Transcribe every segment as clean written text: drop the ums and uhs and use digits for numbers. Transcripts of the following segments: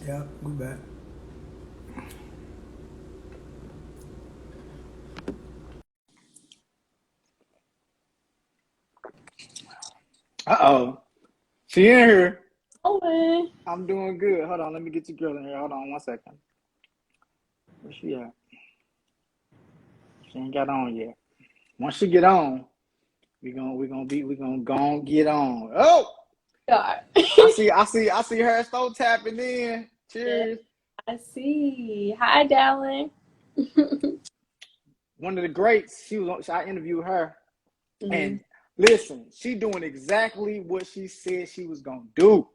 Yeah, we back. Uh-oh. She in here. Oh, I'm doing good. Hold on, let me get your girl in here. Hold on 1 second. Where she at? She ain't got on yet. Once she get on, we gonna go on get on. Oh, God. I see Harris-Stowe tapping in. Yeah, Cheers. I see. Hi, Dallin. One of the greats. I interviewed her. Mm, And listen, she doing exactly what she said she was gonna do.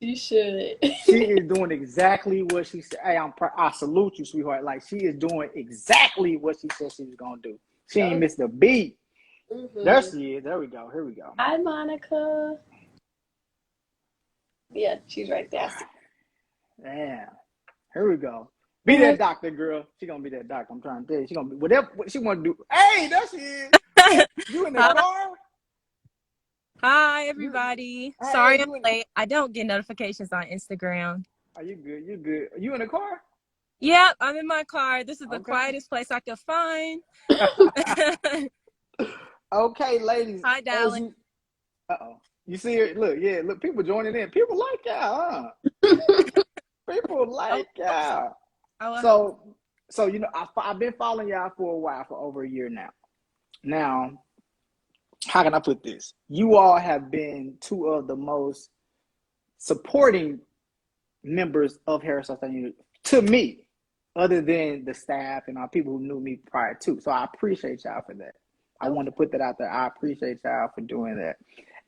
you should. She is doing exactly what she said. Hey, I salute you, sweetheart. Like she is doing exactly what she said she was gonna do. She ain't Oh, missed a beat. There mm-hmm. she is. There we go. Here we go. Hi, Monica. Yeah, she's right there. I see. Yeah. Here we go. Be Oh, that doctor, girl. She gonna be that doctor. I'm trying to tell you. She gonna be whatever what she wanna do. Hey, there she is. You in the Hi, car? hi, You everybody. hey, Sorry I'm you in late. I don't get notifications on Instagram. Are you good? You good. Are you in the car? Yep, I'm in my car. This is the Okay. quietest place I could find. Okay, ladies. Hi, As darling. you You see it? Look, yeah, look, people joining in. People like y'all, huh? People Oh, like y'all. oh, So, I've been following y'all for a while, for over a year now. Now, how can I put this? You all have been two of the most supporting members of Harris-Stowe University to me, other than the staff and our people who knew me prior to. So I appreciate y'all for that. I want okay. to put that out there. I appreciate y'all for doing that.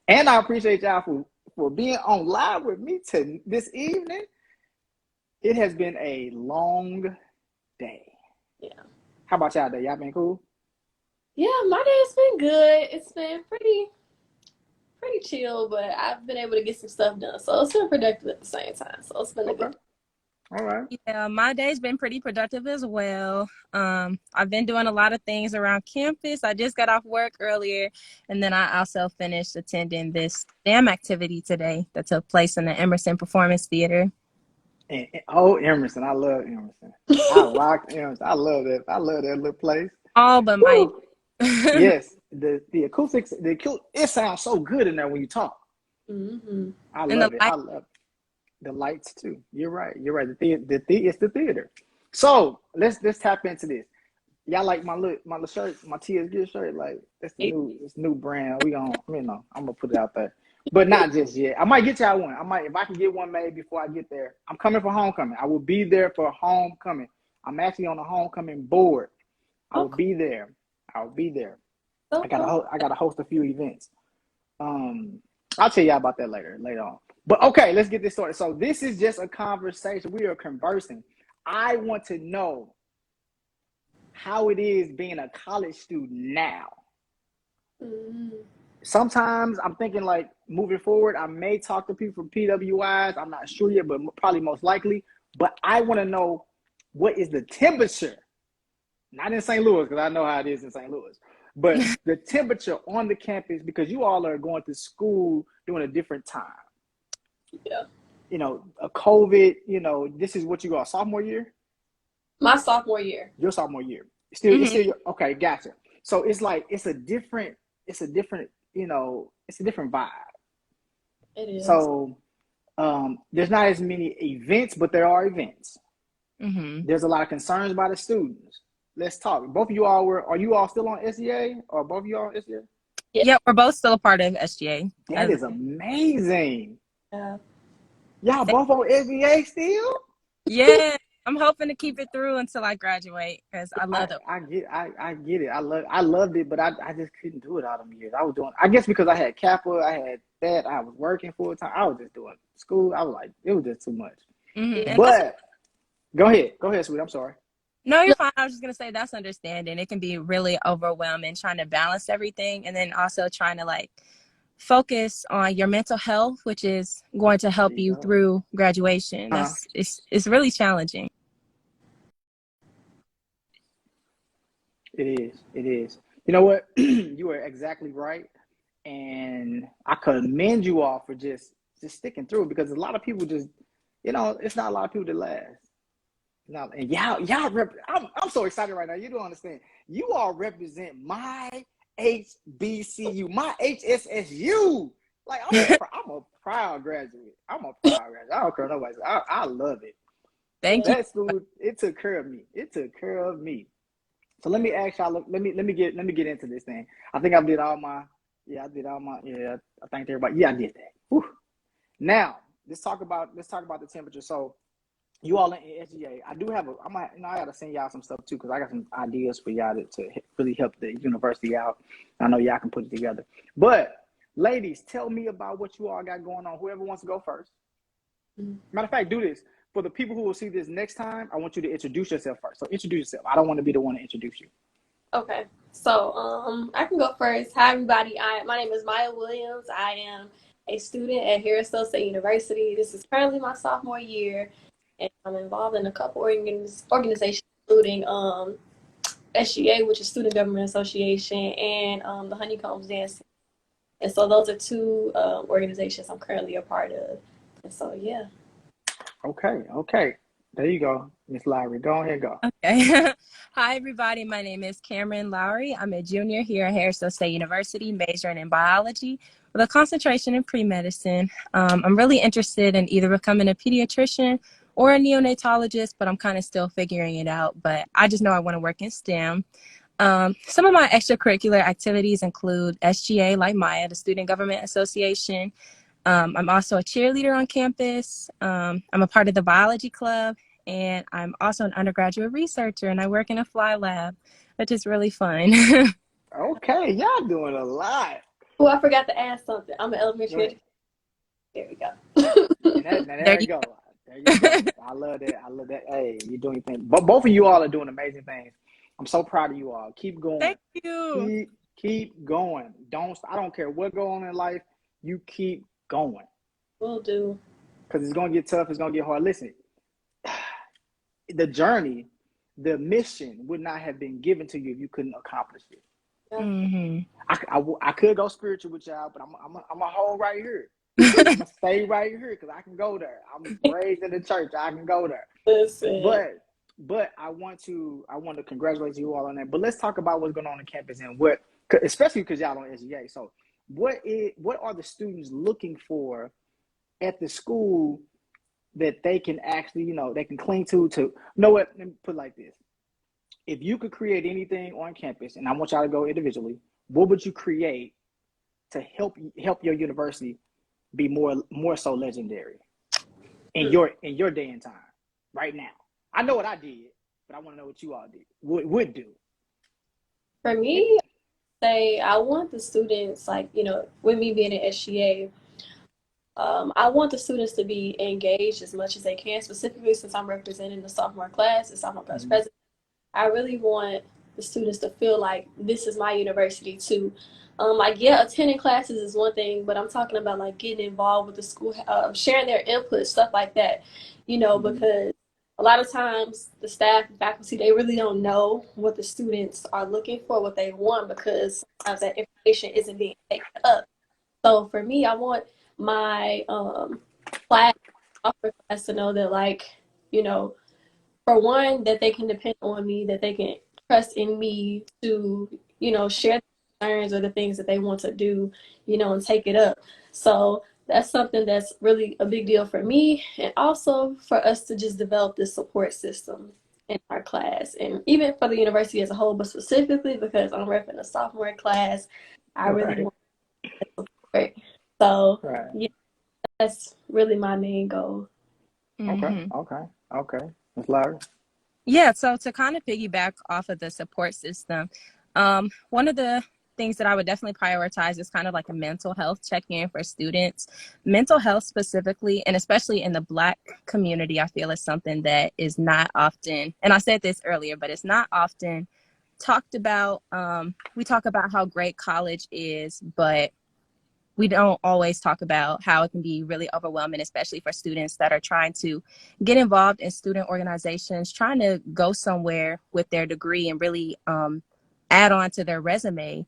And I appreciate y'all for being on live with me this evening. It has been a long day. Yeah. How about y'all day? Y'all been cool? Yeah, my day's been good. It's been pretty chill, but I've been able to get some stuff done. So it's been productive at the same time. So it's been a Okay. good. All right. yeah, my day's been pretty productive as well. I've been doing a lot of things around campus. I just got off work earlier, and then I also finished attending this STEM activity today that took place in the Emerson Performance Theater. Oh, Emerson. I love Emerson. I like Emerson. I love that. I love that little place. All but my Woo. Yes. The acoustics, it sounds so good in there when you talk. Mm-hmm. I and the love it. light. I love it. The lights too. You're right. You're right. It's the theater. So let's tap into this. Y'all like my little shirt, my TSG shirt. Like that's this new brand. I'm gonna put it out there, but not just yet. I might get y'all one. I might if I can get one made before I get there. I'm coming for homecoming. I will be there for homecoming. I'm actually on the homecoming board. I will Okay. be there. I will be there. So cool. I gotta host a few events. Um, I'll tell y'all about that later on. But okay, let's get this started. So this is just a conversation. We are conversing. I want to know how it is being a college student now. Mm-hmm. Sometimes I'm thinking like moving forward, I may talk to people from PWIs. I'm not sure yet, but probably most likely. But I want to know what is the temperature, not in St. Louis, because I know how it is in St. Louis, but the temperature on the campus because you all are going to school during a different time. Yeah. A COVID, this is what you got sophomore year? My sophomore year. Your sophomore year. It's Mhm. still okay, gotcha. So it's like it's a different vibe. It is. So there's not as many events, but there are events. Mhm. There's a lot of concerns by the students. Let's talk. Both of you all are you all still on SEA or both of you all on SEA? Yeah. Yep, we're both still a part of SGA. That is amazing. Yeah. Y'all both on SEA still? Yeah, I'm hoping to keep it through until I graduate because I I, love it. I get it. I loved it, but I just couldn't do it all them years. I was doing I guess because I had Kappa, I had that, I was working full time. I was just doing school. I was like, it was just too much. And that's But go ahead. Go ahead, sweet. I'm sorry. no, you're fine. I was just gonna say that's understanding. It can be really overwhelming trying to balance everything, and then also trying to like focus on your mental health, which is going to There help you you go. through graduation. Uh, It's really challenging. it is. It is. You know what? You are exactly right. And I commend you all for just sticking through because a lot of people just it's not a lot of people that last. Now, and I'm so excited right now. You don't understand. You all represent my HBCU, my HSSU. Like I'm a proud graduate. I don't care nobody. I love it. Thank you. That school, it took care of me. So let me ask y'all. Let me get into this thing. I think I did all my. I thanked everybody. Yeah, I did that. Whew. Now let's talk about the temperature. So you all in SGA. I do have I gotta send y'all some stuff too, because I got some ideas for y'all to really help the university out. I know y'all can put it together. But ladies, tell me about what you all got going on. Whoever wants to go first. Matter of fact, do this. For the people who will see this next time, I want you to introduce yourself first. So introduce yourself. I don't want to be the one to introduce you. Okay. So I can go first. Hi everybody. My name is Maya Williams. I am a student at Harris-Stowe State University. This is currently my sophomore year, and I'm involved in a couple organizations, including SGA, which is Student Government Association, and the Honeycombs Dance. And so those are two organizations I'm currently a part of. And so yeah. Okay. There you go, Miss Lowry. Go ahead, go. Okay. Hi, everybody. My name is Cameron Lowry. I'm a junior here at Harris-Stowe State University, majoring in biology with a concentration in pre-medicine. I'm really interested in either becoming a pediatrician or a neonatologist, but I'm kind of still figuring it out. But I just know I want to work in STEM. Some of my extracurricular activities include SGA, like Maya, the Student Government Association. I'm also a cheerleader on campus. I'm a part of the biology club, and I'm also an undergraduate researcher, and I work in a fly lab, which is really fun. Okay, y'all doing a lot. Oh, I forgot to add something. I'm an elementary educator. There we go. There you go. There you go. I love that. Hey, you're doing things. But both of you all are doing amazing things. I'm so proud of you all. Keep going. Thank you. Keep going. I don't care what goes on in life. You keep going. Will do. Because it's going to get tough. It's going to get hard. Listen, the journey, the mission would not have been given to you if you couldn't accomplish it. Yeah. Mm-hmm. I could go spiritual with y'all, but I'm a hold right here. I'm going to stay right here because I can go there. I'm raised in the church. I can go there. Listen. But I want to congratulate you all on that. But let's talk about what's going on campus and especially because y'all on SGA. So what are the students looking for at the school that they can actually, they can cling to what, let me put it like this. If you could create anything on campus, and I want y'all to go individually, what would you create to help your university be more so legendary in your day and time right now? I know what I did, but I want to know what you all did would do. For me, I want the students, with me being an SGA, I want the students to be engaged as much as they can, specifically since I'm representing the sophomore class, the sophomore class president. I really want the students to feel like this is my university too. Attending classes is one thing, but I'm talking about getting involved with the school, sharing their input, stuff like that, because a lot of times the staff and faculty, they really don't know what the students are looking for, what they want, because sometimes that information isn't being taken up. So for me, I want my class to know that, for one, that they can depend on me, that they can trust in me to, share their concerns or the things that they want to do, and take it up. So that's something that's really a big deal for me, and also for us to just develop this support system in our class, and even for the university as a whole, but specifically because I'm repping a sophomore class, I really want support. So yeah, that's really my main goal. Okay. Ms. Larry? Yeah, so to kind of piggyback off of the support system, one of the things that I would definitely prioritize is kind of like a mental health check-in for students. Mental health specifically, and especially in the Black community, I feel is something that is not often, and I said this earlier, but it's not often talked about. We talk about how great college is, but we don't always talk about how it can be really overwhelming, especially for students that are trying to get involved in student organizations, trying to go somewhere with their degree and really add on to their resume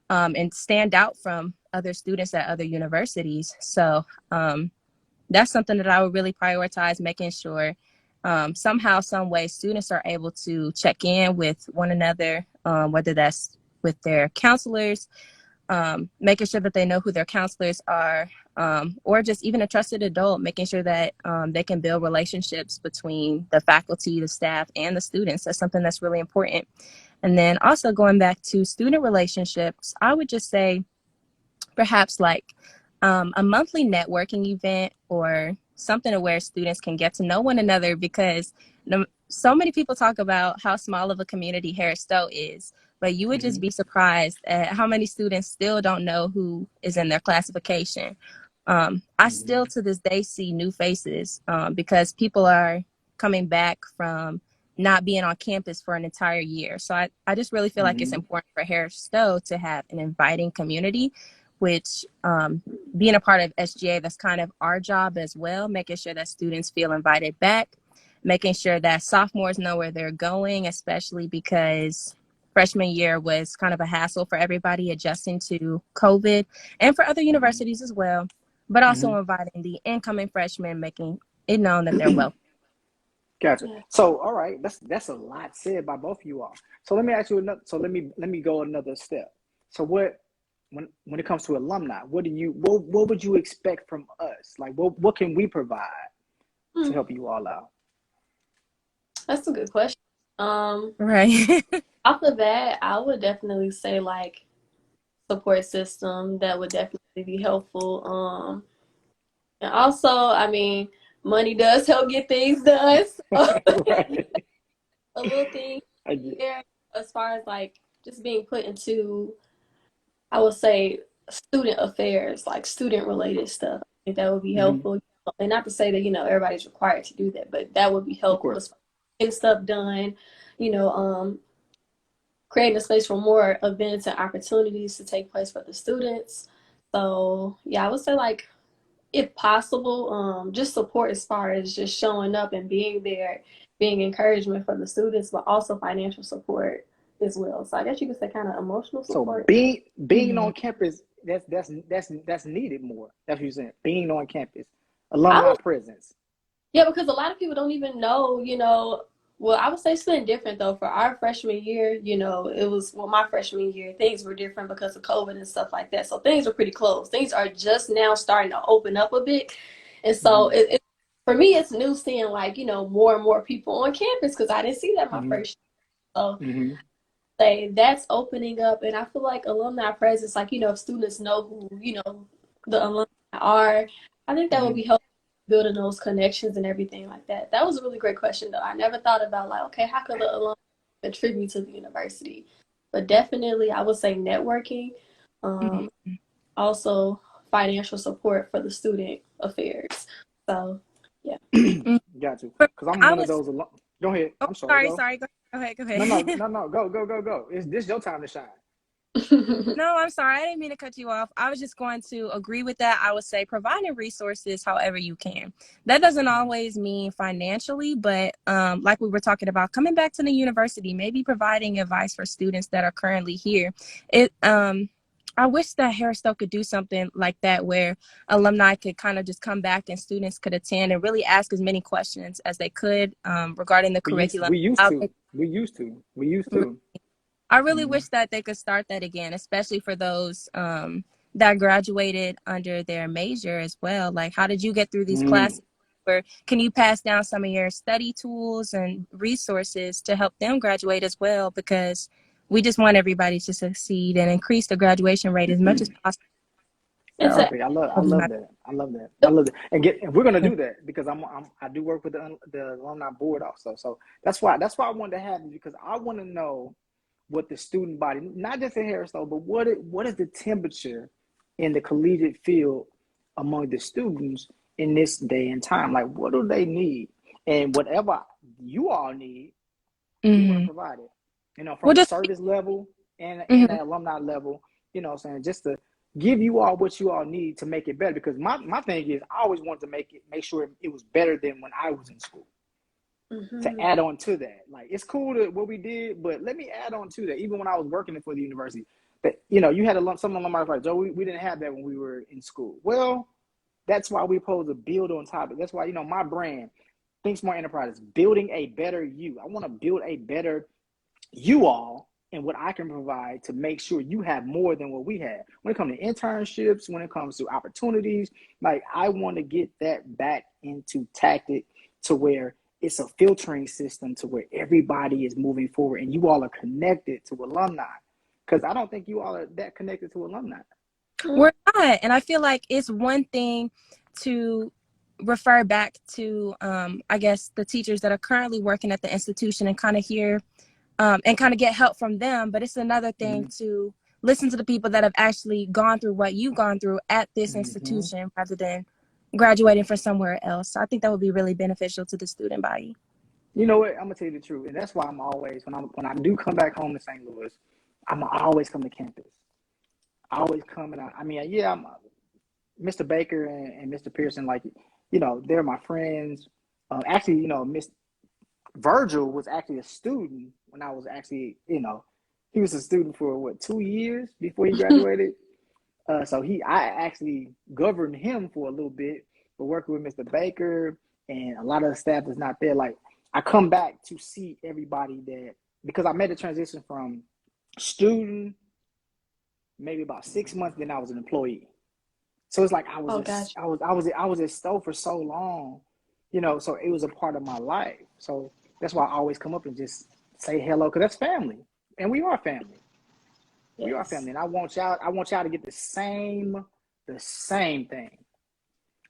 and stand out from other students at other universities. So that's something that I would really prioritize, making sure somehow, some way, students are able to check in with one another, whether that's with their counselors, making sure that they know who their counselors are, or just even a trusted adult, making sure that they can build relationships between the faculty, the staff, and the students. That's something that's really important. And then also going back to student relationships, I would just say perhaps like a monthly networking event or something where students can get to know one another, because so many people talk about how small of a community Harris-Stowe is, but you would just be surprised at how many students still don't know who is in their classification. I still to this day see new faces because people are coming back from not being on campus for an entire year. So I just really feel like it's important for Harris-Stowe to have an inviting community, which being a part of SGA, that's kind of our job as well, making sure that students feel invited back, making sure that sophomores know where they're going, especially because freshman year was kind of a hassle for everybody adjusting to COVID and for other universities as well, but also inviting the incoming freshmen, making it known that they're welcome. Gotcha. So, all right, that's a lot said by both of you all. So let me ask you another. So let me go another step. So when it comes to alumni, what would you expect from us? Like, what can we provide to help you all out? That's a good question. Right. Off the bat, I would definitely say like support system that would definitely be helpful. And also, I mean, money does help get things done. So Right. a little thing here as far as like just being put into, I would say, student affairs, like student related stuff. I think that would be helpful. And not to say that, everybody's required to do that, but that would be helpful as far as getting stuff done, creating a space for more events and opportunities to take place for the students. So yeah, I would say like, if possible, just support as far as just showing up and being there, being encouragement for the students, but also financial support as well. So I guess you could say kind of emotional support. So being on campus, that's needed more. That's what you're saying. Being on campus, alumni presence. Yeah, because a lot of people don't even know, well, I would say something different though. For our freshman year, it was, my freshman year, things were different because of COVID and stuff like that. So things were pretty closed. Things are just now starting to open up a bit. And so for me, it's new seeing like, more and more people on campus because I didn't see that my first year. So say that's opening up. And I feel like alumni presence, like, if students know who, the alumni are, I think that would be helpful. Building those connections and everything like that. That was a really great question, though. I never thought about like, okay, how could the alumni contribute to the university? But definitely, I would say networking, also financial support for the student affairs. So, yeah. Got you. Because I'm one of those. Go ahead. I'm sorry. Sorry. Go ahead. No. Go. This your time to shine. No, I'm sorry. I didn't mean to cut you off. I was just going to agree with that. I would say providing resources however you can. That doesn't always mean financially, but like we were talking about, coming back to the university, maybe providing advice for students that are currently here. I wish that Harris-Stowe could do something like that where alumni could kind of just come back and students could attend and really ask as many questions as they could regarding the curriculum. We used to. I really wish that they could start that again, especially for those that graduated under their major as well. Like, how did you get through these classes? Or can you pass down some of your study tools and resources to help them graduate as well? Because we just want everybody to succeed and increase the graduation rate as much as possible. Exactly. I love that. And we're gonna do that because I do work with the alumni board also. So that's why I wanted to have you, because I want to know what the student body, not just in Harris-Stowe, but what is the temperature in the collegiate field among the students in this day and time? Like, what do they need? And whatever you all need, we want to provide it. From the service level and the alumni level, what I'm saying, just to give you all what you all need to make it better. Because my thing is, I always wanted to make sure it was better than when I was in school. To add on to that, like, it's cool what we did, but let me add on to that. Even when I was working for the university, that you had some alumni like, Joe, we didn't have that when we were in school. Well, That's why we're supposed to build on top of it. That's why, my brand, Think Smart Enterprises, building a better you. I want to build a better you all and what I can provide to make sure you have more than what we have. When it comes to internships, when it comes to opportunities, like I want to get that back into tactic to where it's a filtering system to where everybody is moving forward and you all are connected to alumni. Because I don't think you all are that connected to alumni. We're not. And I feel like it's one thing to refer back to, I guess, the teachers that are currently working at the institution and kind of hear and kind of get help from them. But it's another thing to listen to the people that have actually gone through what you've gone through at this institution rather than graduating from somewhere else. So I think that would be really beneficial to the student body. You know what? I'm gonna tell you the truth, and that's why I'm always when I do come back home to St. Louis, I'm always come to campus. I always come and I'm Mr. Baker and Mr. Pearson, like, they're my friends. Actually, Miss Virgil was actually a student when I was actually, he was a student for 2 years before he graduated. So I actually governed him for a little bit, but working with Mr. Baker and a lot of the staff that's not there. Like I come back to see everybody because I made a transition from student maybe about 6 months, then I was an employee. So it's like I was at Stowe for so long, so it was a part of my life. So that's why I always come up and just say hello, because that's family. And we are family. Yes. We are family. And I want y'all to get the same thing.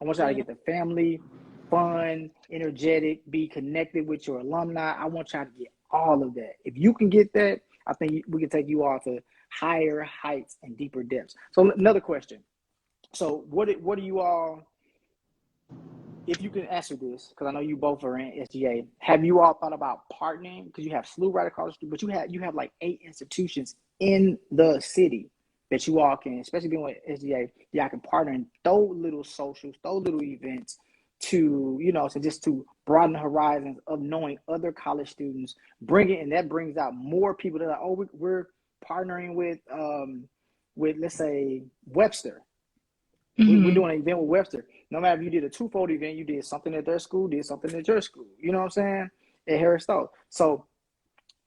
I want y'all to get the family, fun, energetic, be connected with your alumni. I want y'all to get all of that. If you can get that, I think we can take you all to higher heights and deeper depths. So another question. So what do you all, if you can answer this, because I know you both are in SGA, have you all thought about partnering? Because you have SLU right across the street, but you have like 8 institutions in the city that you all can, especially being with SGA, y'all can partner and throw little socials, throw little events to, so just to broaden the horizons of knowing other college students, and that brings out more people that are like, oh, we're partnering with let's say Webster. We're doing an event with Webster. No matter if you did a twofold event, you did something at their school, did something at your school. You know what I'm saying? At Harris-Stowe. So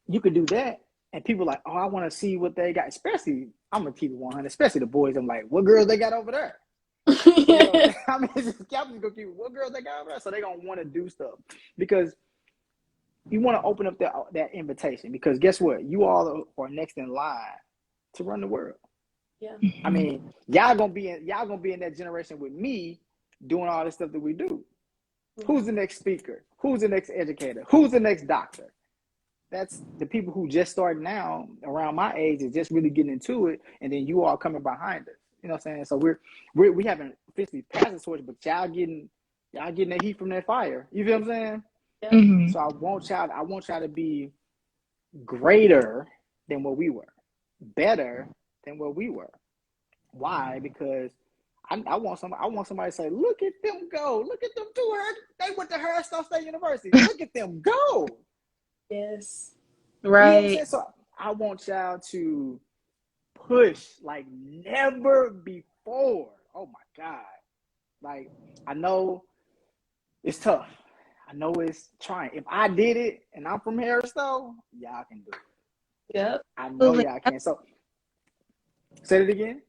you could do that, and people are like, oh, I want to see what they got. Especially, I'm gonna keep it 100. Especially the boys. I'm like, what girls they got over there? I'm just gonna keep it. What girls they got over there? So they're gonna want to do stuff because you want to open up that invitation. Because guess what? You all are next in line to run the world. Yeah. I mean, y'all gonna be in that generation with me doing all this stuff that we do. Who's the next speaker? Who's the next educator? Who's the next doctor? That's the people who just started now around my age is just really getting into it, and then you all coming behind us. You know what I'm saying? So we haven't officially passed the torch, but y'all getting that heat from that fire. You feel what I'm saying? Yeah. So I want y'all to be greater than what we were, better than what we were. Why? Because I want somebody to say, look at them go. Look at them do her. They went to Harris-Stowe State University. Look at them go. Yes. Right. You know what I'm saying? So I want y'all to push like never before. Oh my God. Like, I know it's tough. I know it's trying. If I did it and I'm from Harris-Stowe, y'all can do it. Yep. I know y'all can. So say it again.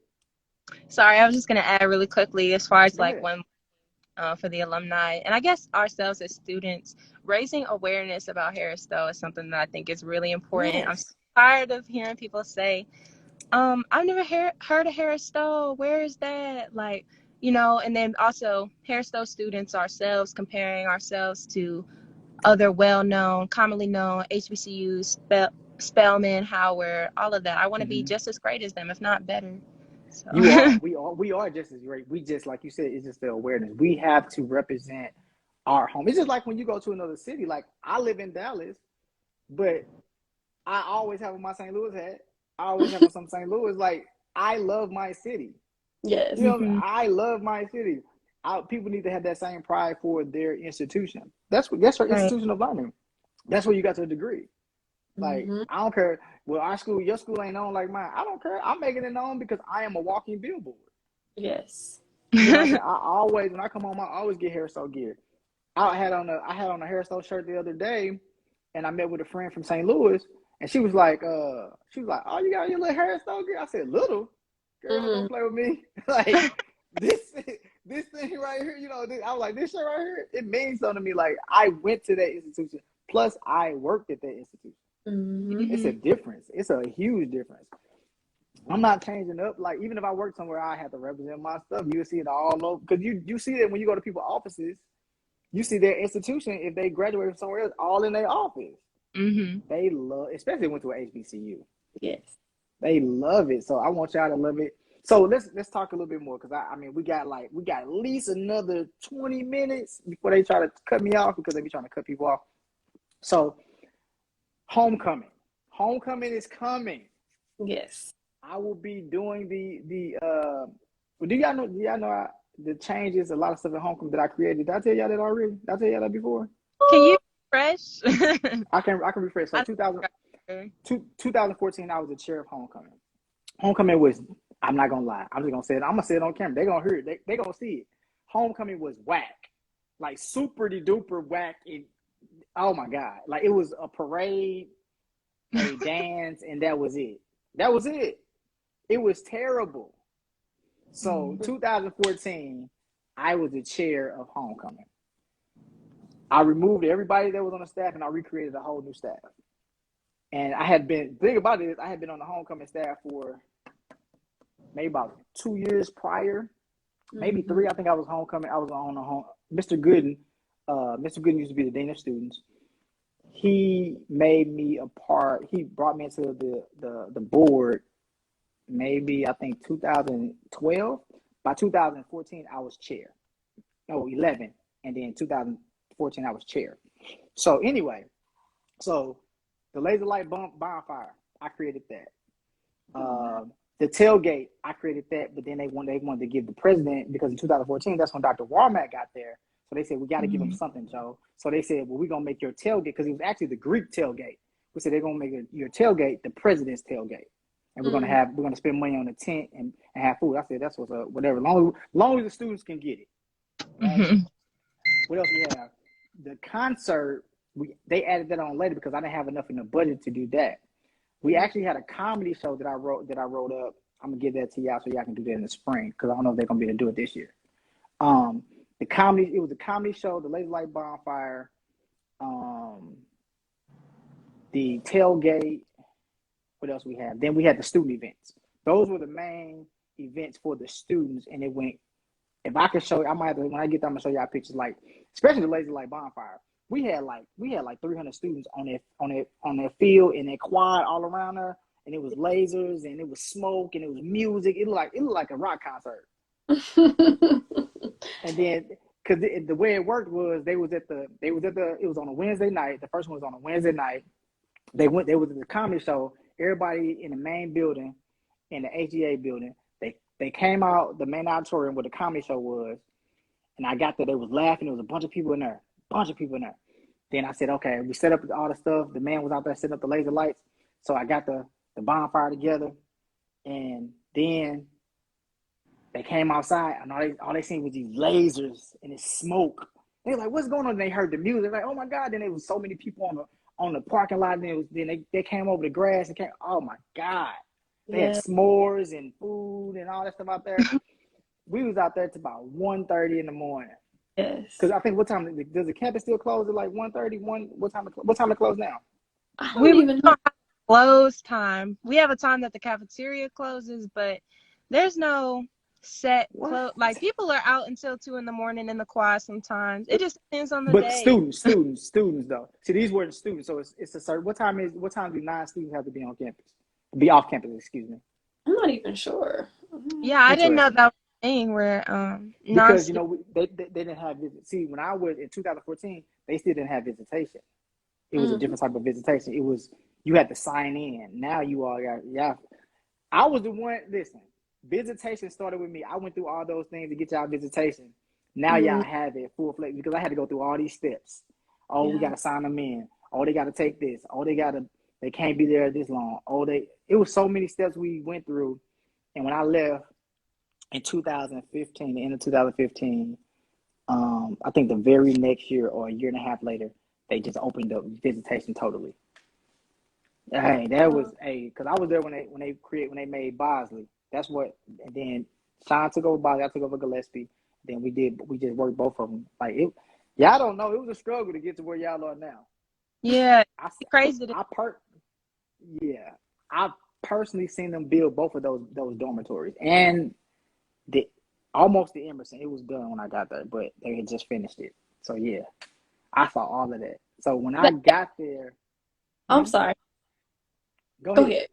Sorry, I was just going to add really quickly as far as Go like ahead. when for the alumni and I guess ourselves as students, raising awareness about Harris-Stowe is something that I think is really important. Yes. I'm so tired of hearing people say, I've never heard of Harris-Stowe. Where is that? like, and then also Harris-Stowe students ourselves, comparing ourselves to other well-known, commonly known HBCUs, Spelman, Howard, all of that. I want to be just as great as them, if not better. So. You are. We are just as great. We just, like you said, it's just the awareness. We have to represent our home. It's just like when you go to another city. Like I live in Dallas, but I always have on my St. Louis hat. I always have on some St. Louis. Like I love my city. Yes. I love my city. People need to have that same pride for their institution. That's our institution of learning. That's where you got your degree. Like I don't care. Well, your school ain't known like mine. I don't care. I'm making it known because I am a walking billboard. Yes. You know what I'm saying? I always, when I come home, I always get Harris-Stowe gear. I had on a Harris-Stowe shirt the other day, and I met with a friend from St. Louis, and she was like, "Oh, you got your little Harris-Stowe gear?" I said, "Little, girl, don't play with me." Like this thing right here, you know. I was like, "This shirt right here, it means something to me." Like I went to that institution, plus I worked at that institution. It's a difference. It's a huge difference. I'm not changing up. Like even if I work somewhere, I have to represent my stuff. You see it all over because you see it when you go to people's offices. You see their institution if they graduate from somewhere else, all in their office. They love, especially went to an HBCU. Yes, they love it. So I want y'all to love it. So let's talk a little bit more because I mean we got at least another 20 minutes before they try to cut me off because they be trying to cut people off. So homecoming is coming. Yes. I will be doing the do y'all know the changes, a lot of stuff at homecoming that I created. Did I tell y'all that already? Did I tell y'all that before? Can you refresh? I can refresh. So 2014, I was the chair of homecoming. Homecoming was, I'm not gonna lie, I'm just gonna say it. I'm gonna say it on camera. They're gonna hear it. They gonna see it. Homecoming was whack, like super duper whack. Oh my god, like it was a parade, a dance, and that was it. That was it. It was terrible. So 2014, I was the chair of homecoming. I removed everybody that was on the staff and I recreated a whole new staff. And I had been, the thing about it is I had been on the homecoming staff for maybe about 2 years prior, maybe 3. I think I was homecoming. I was on the home. Mr. Gooden used to be the dean of students. He made me a part. He brought me into the board. Maybe I think 2012. By 2014, I was chair. No, 11, and then 2014, I was chair. So anyway, so the laser light bonfire, I created that. The tailgate, I created that, but then they wanted to give the president, because in 2014, that's when Dr. Walmack got there. So they said, we got to give him something, Joe. So they said, well, we're going to make your tailgate, because it was actually the Greek tailgate. We said, they're going to make your tailgate the president's tailgate. And we're going to spend money on the tent and have food. I said, that's what's up, whatever. Long as the students can get it. Right? What else we have? The concert, they added that on later because I didn't have enough in the budget to do that. We actually had a comedy show that I wrote up. I'm gonna give that to y'all so y'all can do that in the spring because I don't know if they're gonna be able to do it this year. It was a comedy show, the Laser Light Bonfire, the tailgate. What else we have? Then we had the student events. Those were the main events for the students, and it went. If I could show you, I might have to, when I get there, I'm gonna show y'all pictures, like especially the Laser Light Bonfire. We had like 300 students on their field in their quad all around there, and it was lasers and it was smoke and it was music. It looked like a rock concert. And then because the way it worked was it was on a Wednesday night. The first one was on a Wednesday night. They was at the comedy show. Everybody in the main building, in the HGA building, they came out the main auditorium where the comedy show was, and I got there. They was laughing. There was a bunch of people in there. Then I said, okay, we set up all the stuff. The man was out there setting up the laser lights. So I got the bonfire together, and then they came outside, and all they seen was these lasers and this smoke. They were like, what's going on? And they heard the music. Like, oh my God. Then there was so many people on the parking lot. And then they came over the grass and came, oh my God. They had s'mores and food and all that stuff out there. We was out there till about 1:30 in the morning. Yes. Because I think, what time does the campus still close at like 1:30? What time it close now? I don't even know. Close time. We have a time that the cafeteria closes, but there's no set close. Like people are out until 2 in the morning in the quad sometimes. It just depends on the day. But students though. See, these were the students, so it's a certain. What time do non-students have to be on campus? Be off campus, excuse me. I'm not even sure. Yeah, I didn't know that was a thing where because they didn't have visit. See, when I was in 2014, they still didn't have visitation. It was a different type of visitation. It was you had to sign in. Now you all got I was the one. Listen, visitation started with me. I went through all those things to get y'all visitation. Now y'all have it full fledged because I had to go through all these steps. Oh, we got to sign them in. Oh, they got to take this. Oh, they can't be there this long. It was so many steps we went through. And when I left, in 2015, the end of 2015, I think the very next year or a year and a half later, they just opened up visitation totally. Hey, that was because I was there when they made Bosley. That's what, and then Sean took over Bosley, I took over Gillespie. Then we just worked both of them. Like it, y'all don't know, it was a struggle to get to where y'all are now. Yeah, I crazy. yeah, I personally seen them build both of those dormitories and the almost the Emerson. It was done when I got there, but they had just finished it. So yeah, I saw all of that. So when I got there, I'm sorry. Go Go ahead. ahead.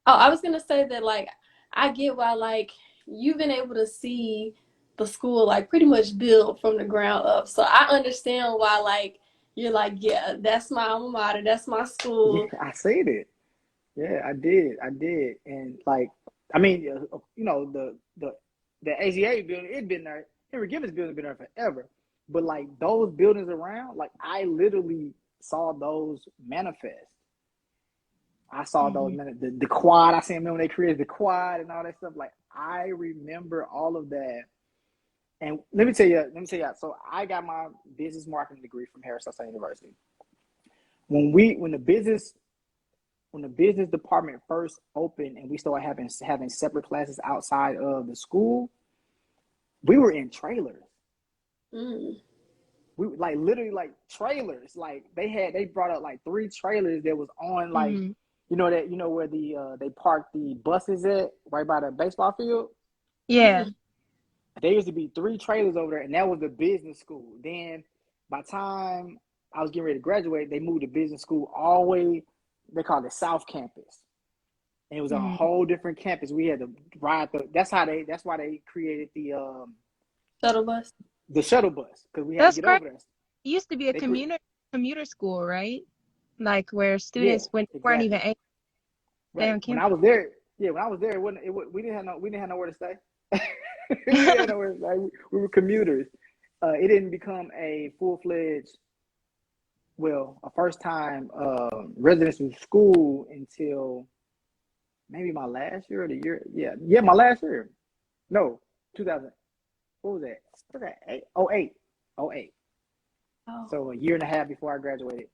Oh, I was gonna say that like I get why like you've been able to see the school like pretty much built from the ground up. So I understand why like you're like, yeah, that's my alma mater, that's my Yeah, school. I seen it. Yeah, I did, and like, I mean, the AZA building, it been there. Henry Gibbons building been there forever, but like those buildings around, like I literally saw those manifest. I saw those the quad. I seen them when they created the quad and all that stuff. Like I remember all of that. And let me tell you. So I got my business marketing degree from Harris-Stowe University. When the business department first opened and we started having separate classes outside of the school, we were in trailers. Mm. We like literally like trailers. Like they brought up like 3 trailers that was on like where they parked the buses at right by the baseball field. Yeah. There used to be 3 trailers over there, and that was the business school. Then by the time I was getting ready to graduate, they moved the business school all the way. They called it South Campus. And it was a whole different campus. We had to ride that's why they created the Shuttle bus. shuttle bus, because we had That's to get great. over there. It used to be a commuter school, right? Like where students weren't even able to stay on When campus. I was there, we didn't have nowhere to stay. We didn't have nowhere to stay. We were commuters. It didn't become a full-fledged, a first-time residential school until maybe my last year or the year. Yeah, my last year. No, 2000. What was that? What was that? 08. Oh. So a year and a half before I graduated.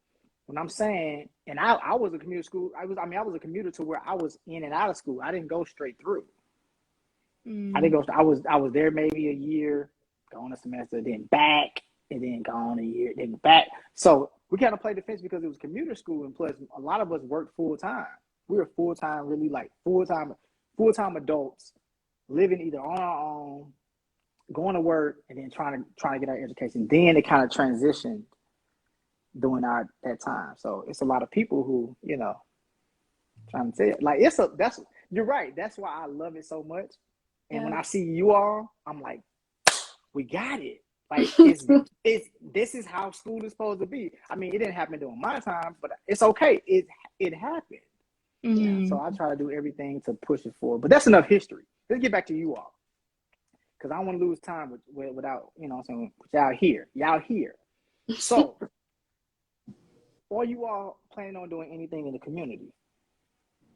When I'm saying, and I was a commuter school. I was a commuter to where I was in and out of school. I didn't go straight through. I didn't go. I was there maybe a year, gone a semester, then back, and then gone a year, then back. So we kind of played defense because it was commuter school, and plus a lot of us worked full time. We were full time, really like full time adults, living either on our own, going to work, and then trying to get our education. Then it kind of transitioned during that time. So it's a lot of people who trying to say it. Like you're right. That's why I love it so much. And when I see you all, I'm like, we got it. Like this is how school is supposed to be. I mean, it didn't happen during my time, but it's okay. It happened. Yeah. So I try to do everything to push it forward. But that's enough history. Let's get back to you all, because I don't want to lose time without y'all here. So, are you all planning on doing anything in the community?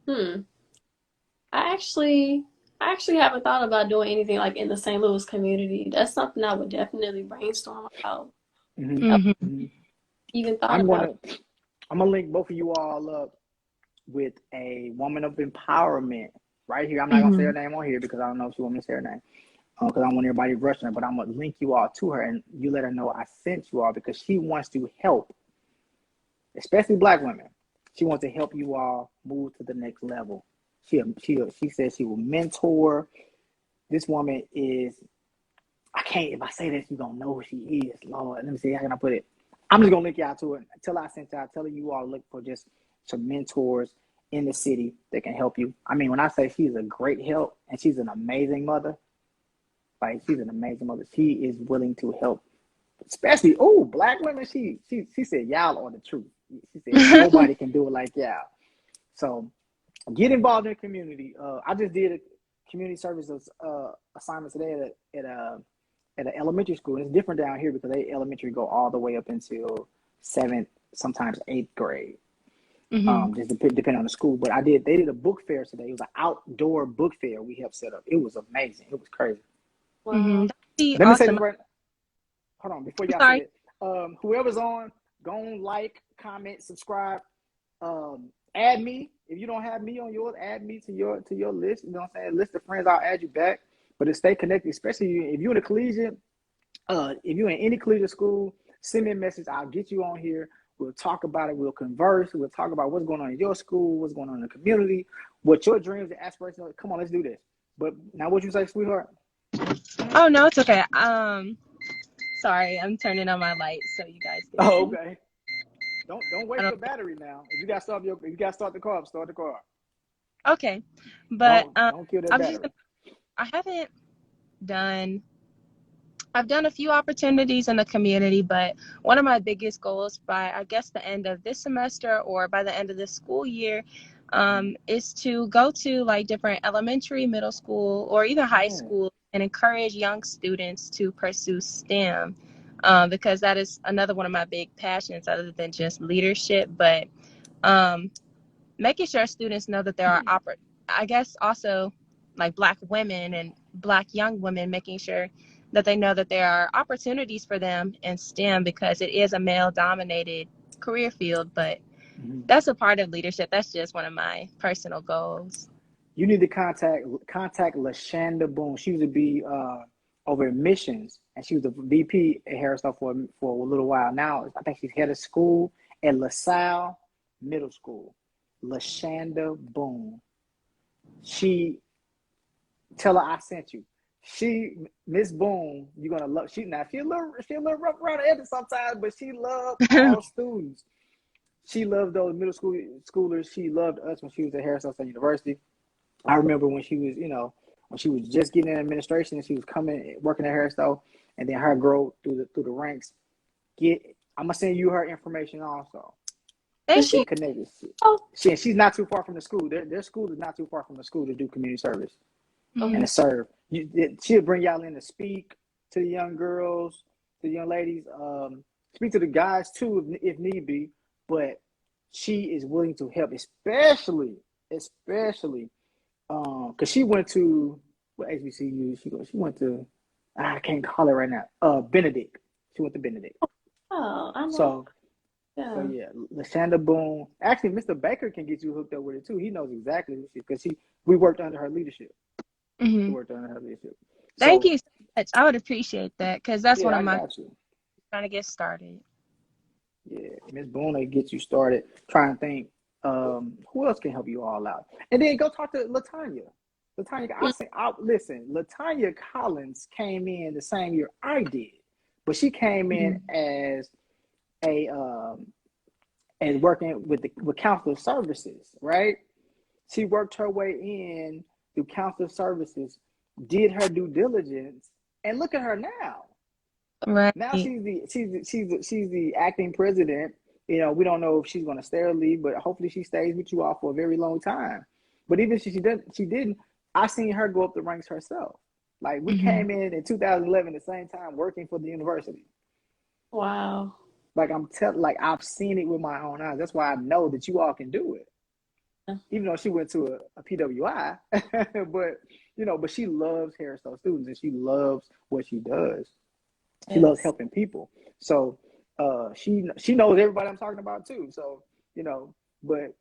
I actually haven't thought about doing anything like in the St. Louis community. That's something I would definitely brainstorm about. Even thought about. I'm gonna link both of you all up with a woman of empowerment right here. I'm not gonna say her name on here because I don't know if she wants me to say her name, because I don't want everybody rushing her. But I'm gonna link you all to her, and you let her know I sent you all, because she wants to help, especially Black women. She wants to help you all move to the next level. She says she will mentor. This woman is, I can't, if I say this, you don't know who she is. Lord, let me see, how can I put it? I'm just gonna link y'all to it. Until I sent y'all, telling you all look for just some mentors in the city that can help you. I mean, when I say she's a great help and she's an amazing mother, like she's an amazing mother. She is willing to help, especially Black women. She said y'all are the truth. She said nobody can do it like y'all. So get involved in the community. I just did a community service assignment today at an elementary school. It's different down here because they elementary go all the way up until 7th, sometimes 8th grade. Just depending on the school. But they did a book fair today. It was an outdoor book fair we helped set up. It was amazing. It was crazy. Wow. Let me say this right. Hold on, before y'all say it. Whoever's on, go on, like, comment, subscribe. Add me. If you don't have me on yours, add me to your list. You know what I'm saying? List of friends, I'll add you back. But to stay connected, especially if you're in a collegiate, if you're in any collegiate school, send me a message. I'll get you on here. We'll talk about it. We'll converse. We'll talk about what's going on in your school, what's going on in the community, what your dreams and aspirations are. Come on, let's do this. But now what you say, sweetheart? Oh, no, it's okay. Sorry, I'm turning on my lights so you guys can see. Okay. Don't waste your battery now. If you got to start the car up, start the car up. Okay. But don't kill that battery. I've done a few opportunities in the community, but one of my biggest goals by, I guess, the end of this semester or by the end of this school year is to go to like different elementary, middle school, or even high school and encourage young students to pursue STEM because that is another one of my big passions other than just leadership, but making sure students know that there are, I guess, also like Black women and Black young women, making sure that they know that there are opportunities for them in STEM because it is a male-dominated career field, but that's a part of leadership. That's just one of my personal goals. You need to contact LaShanda Boone. She used to be over admissions, and she was the VP at Harris-Stowe for a little while. Now, I think she's head of school at LaSalle Middle School. LaShanda Boone. Tell her I sent you. Miss Boone, you're gonna love. She a little rough around the edges sometimes, but she loved all students. She loved those middle schoolers. She loved us when she was at Harris-Stowe University. I remember when she was, when she was just getting in administration and she was working at Harris-Stowe, and then her growth through the ranks. I'm gonna send you her information also. Thank you. Connected. She's not too far from the school. Their school is not too far from the school to do community service. And to serve. She'll bring y'all in to speak to the young girls, to the young ladies, speak to the guys too if need be, but she is willing to help, especially because she went to what HBCU she went to, I can't call it right now, Benedict. She went to Benedict. Oh, I know. So yeah, LaShanda Boone. Actually, Mr. Baker can get you hooked up with it too. He knows exactly who she is because we worked under her leadership. Thank you so much. I would appreciate that because that's one of my trying to get started. Yeah, Ms. Boone, they get you started. Trying to think who else can help you all out, and then go talk to Latanya. Listen, Latanya Collins came in the same year I did, but she came in as and working with counselor services, right? She worked her way in through counselor services, did her due diligence, and look at her now. Right. Now she's the acting president. We don't know if she's going to stay or leave, but hopefully she stays with you all for a very long time. But even if she didn't, I seen her go up the ranks herself. Like we came in 2011 at the same time working for the university. Wow. Like I've seen it with my own eyes. That's why I know that you all can do it. Even though she went to a PWI, but she loves Harris-Stowe students and she loves what she does. She loves helping people. So she knows everybody I'm talking about too. So, but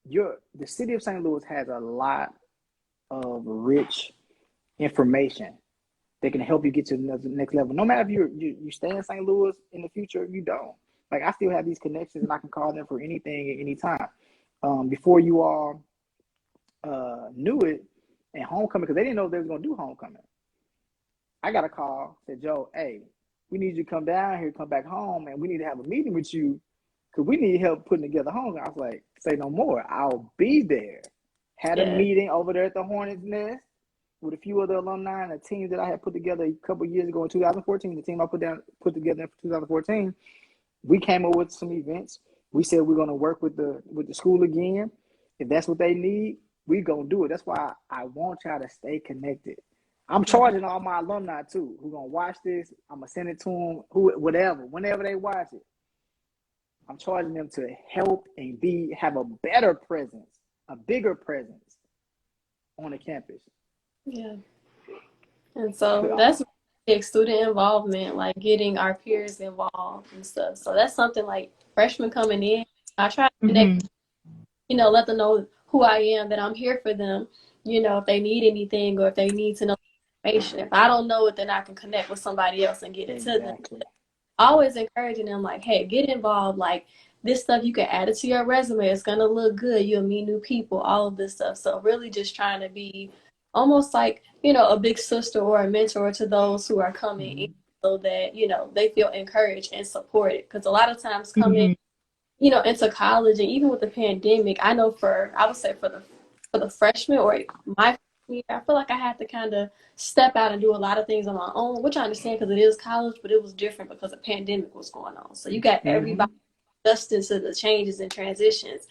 the city of St. Louis has a lot of rich information that can help you get to the next level. No matter if you stay in St. Louis in the future, you don't. Like I still have these connections and I can call them for anything at any time. Before you all knew it and homecoming, because they didn't know they was going to do homecoming. I got a call, said, Joe, hey, we need you to come down here, come back home, and we need to have a meeting with you because we need help putting together homecoming. I was like, say no more. I'll be there. Had a meeting over there at the Hornets Nest with a few other alumni and a team that I had put together a couple of years ago in 2014. The team I put together in 2014. We came up with some events. We said we're going to work with the school again. If that's what they need, we going to do it. That's why I want y'all to stay connected. I'm charging all my alumni too who going to watch this. I'm going to send it to them, whenever they watch it. I'm charging them to help and have a better presence, a bigger presence on the campus. Yeah. And so that's big student involvement, like getting our peers involved and stuff. So that's something like freshmen coming in. I try to connect, let them know who I am, that I'm here for them, if they need anything or if they need to know information. If I don't know it, then I can connect with somebody else and get it to them. Always encouraging them, like, hey, get involved. Like, this stuff, you can add it to your resume. It's going to look good. You'll meet new people, all of this stuff. So really just trying to be almost like, a big sister or a mentor to those who are coming in, so that, they feel encouraged and supported. Because a lot of times coming, into college, and even with the pandemic, I know I would say for the freshmen or my year, I feel like I had to kind of step out and do a lot of things on my own, which I understand because it is college, but it was different because the pandemic was going on. So you got everybody adjusting to the changes and transitions.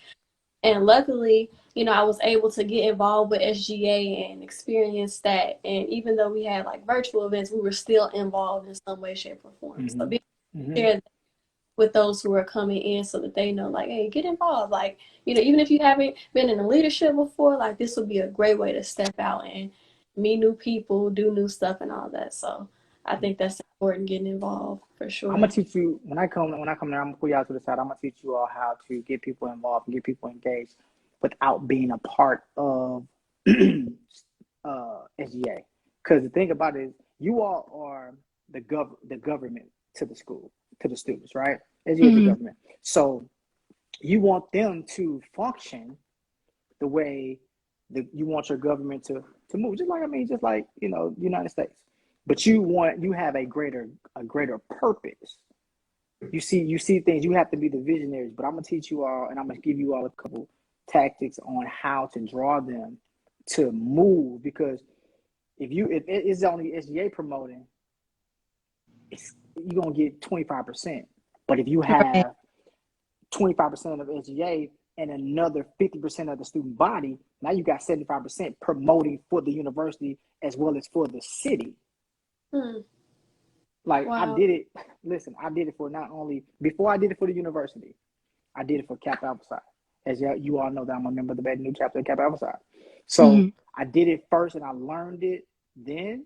And luckily, I was able to get involved with SGA and experience that. And even though we had like virtual events, we were still involved in some way, shape, or form. So being there with those who are coming in, so that they know, like, hey, get involved. Like, even if you haven't been in a leadership before, like, this would be a great way to step out and meet new people, do new stuff and all that. So I think that's important, getting involved for sure. I'm gonna teach you when I come there. I'm gonna pull you out to the side. I'm gonna teach you all how to get people involved and get people engaged without being a part of SGA. Because the thing about it is, you all are the government to the school, to the students, right? SGA is the government. So you want them to function the way you want your government to move. Just like the United States. But you have a greater purpose. You see things. You have to be the visionaries. But I'm gonna teach you all, and I'm gonna give you all a couple tactics on how to draw them to move. Because if it is only SGA promoting, you're gonna get 25%. But if you have 25% of SGA and another 50% of the student body, now you got 75% promoting for the university as well as for the city. Like, wow. I did it for not only, before I did it for the university, I did it for Kappa Alpha Psi. As you all know, that I'm a member of the New chapter of Kappa Alpha Psi. So I did it first and I learned it then,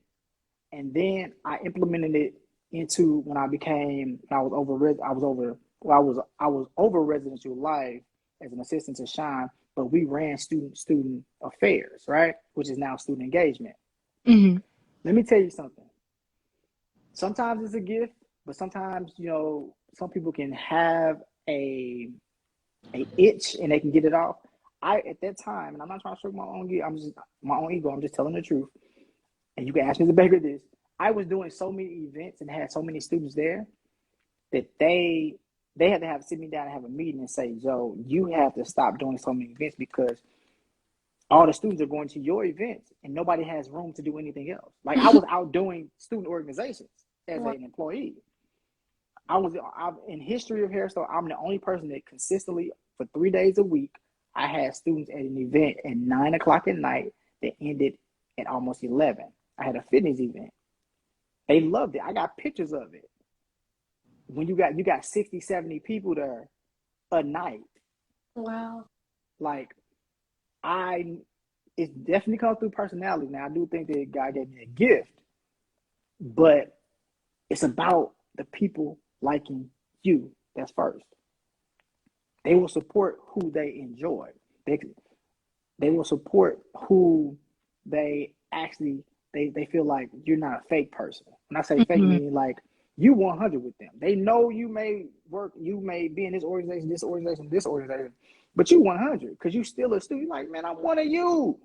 and then I implemented it into when I was over residential life as an assistant to Sean, but we ran student affairs, right? Which is now student engagement. Let me tell you something. Sometimes it's a gift, but sometimes, some people can have a itch and they can get it off. At that time, and I'm not trying to stroke my own ego, I'm just telling the truth. And you can ask me the beggar this. I was doing so many events and had so many students there that they had to sit me down and have a meeting and say, Joe, you have to stop doing so many events because all the students are going to your events and nobody has room to do anything else. Like, I was out doing student organizations as an employee. In history of Harris-Stowe, I'm the only person that consistently, for 3 days a week, I had students at an event at 9 o'clock at night that ended at almost 11. I had a fitness event. They loved it. I got pictures of it. When you got 60, 70 people there a night. Wow. Like, it definitely comes through personality. Now, I do think that God gave me a gift, but it's about the people liking you. That's first. They will support who they enjoy. They will support who they actually, they feel like you're not a fake person. When I say fake, meaning like you 100 with them. They know you may be in this organization, but you 100 because you still a student. Like, man, I'm one of you.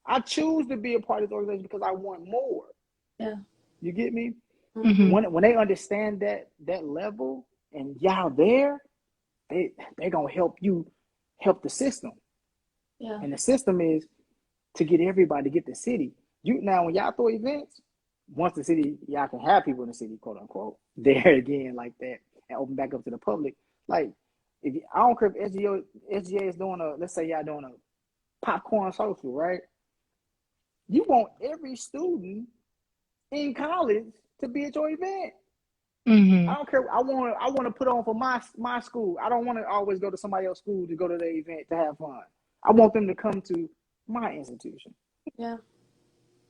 I choose to be a part of this organization because I want more. Yeah. You get me? When they understand that level and y'all there, they're gonna help the system. Yeah. And the system is to get everybody to get the city. Now when y'all throw events, once the city, y'all can have people in the city, quote unquote, there again like that and open back up to the public. Like, I don't care if SGA is doing let's say y'all doing a popcorn social, right? You want every student in college to be at your event. Mm-hmm. I don't care. I want to put on for my school. I don't want to always go to somebody else's school to go to their event to have fun. I want them to come to my institution. Yeah.